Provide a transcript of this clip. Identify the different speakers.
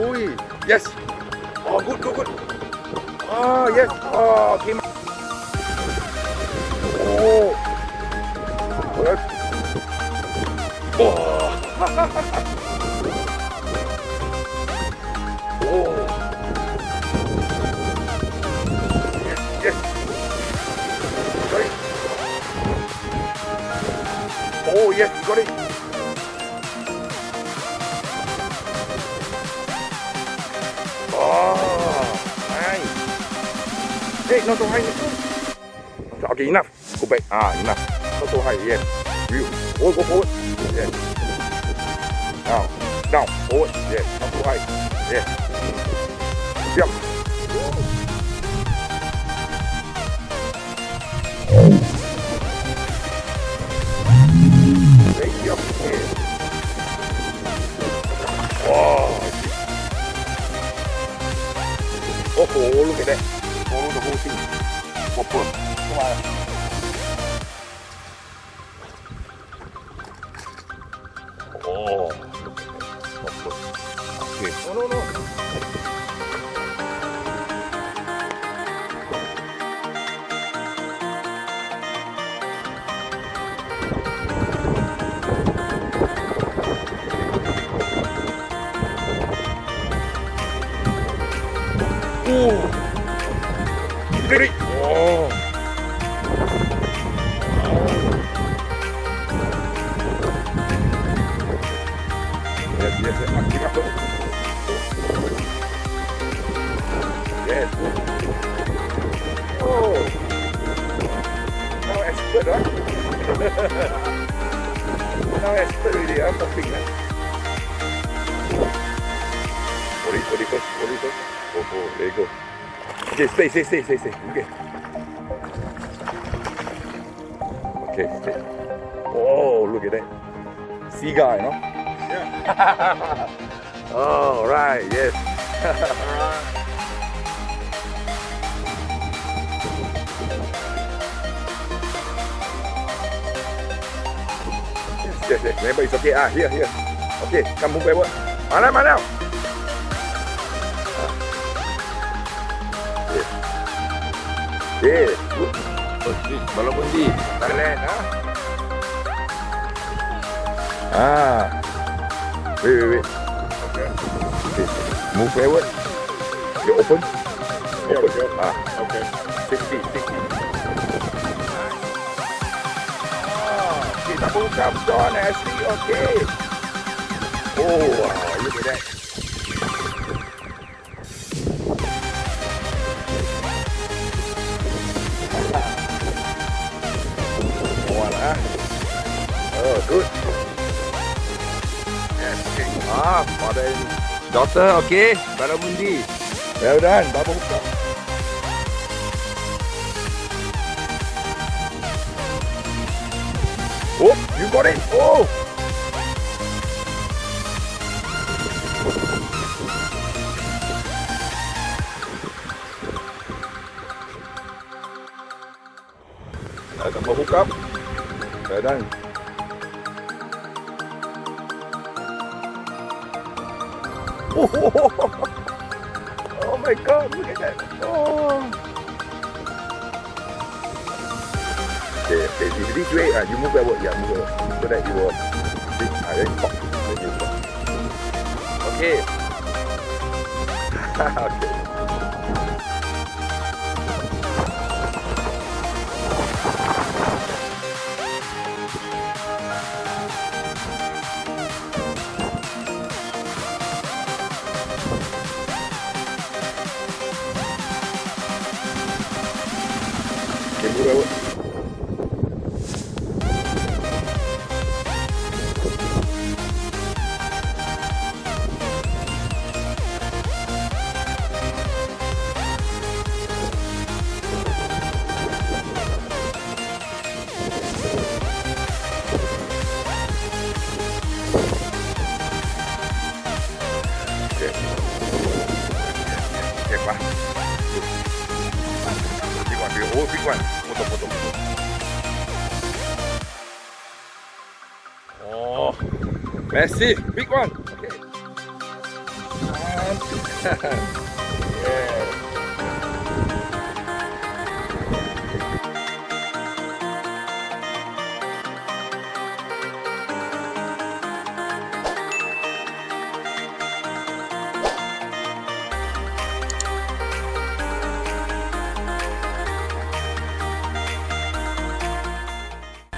Speaker 1: Ui, yes. Oh, good, good, good. Oh, yes. Oh, came out. Oh. Good. Oh. Oh. Yes, yes. Sorry. Oh, yes, you got it. Hey, not so high. Okay, enough. Go back. Enough. Not so high. Yes. View. Go forward. Yes. Now, down. Forward. Yes. Not too high. Yes. Jump. Hey, jump. Yes. Oh. Oh, look at that. Follow the whole thing. Proper. Come on. Oh, look at that. Proper. Okay. No. Oh. Ready? Oh. Yes. Keep up. Yes. Oh. Now expert, huh? Now expert already, huh? Popping, huh? Hold it first. Oh, there you go. Okay, stay. Okay, stay. Oh, look at that. Seagull, you know? Yeah. Oh, right, yes. Yes. Remember, it's okay. Here. Okay, come move backward. Mana. Yes, good. Barramundi, Thailand, Wait. Okay. Move forward. You open.
Speaker 2: Yeah, we go. Okay.
Speaker 1: 60. Okay, double jump, John, Ashley, okay. Oh, wow, look at that. Oh, good. Yes, okay. Father and daughter, okay. Barramundi. Well done. Bubble hook up. Oh, you got it. Oh. Bubble hook up. Well done. Oh my God, look at that. Oh. Okay. This way, you move backward. Yeah, move backward. So that you will then stop. Then you stop. Okay. Okay. Move backward. Big one. Potong. Oh, massive, big one. Okay. man. Yeah.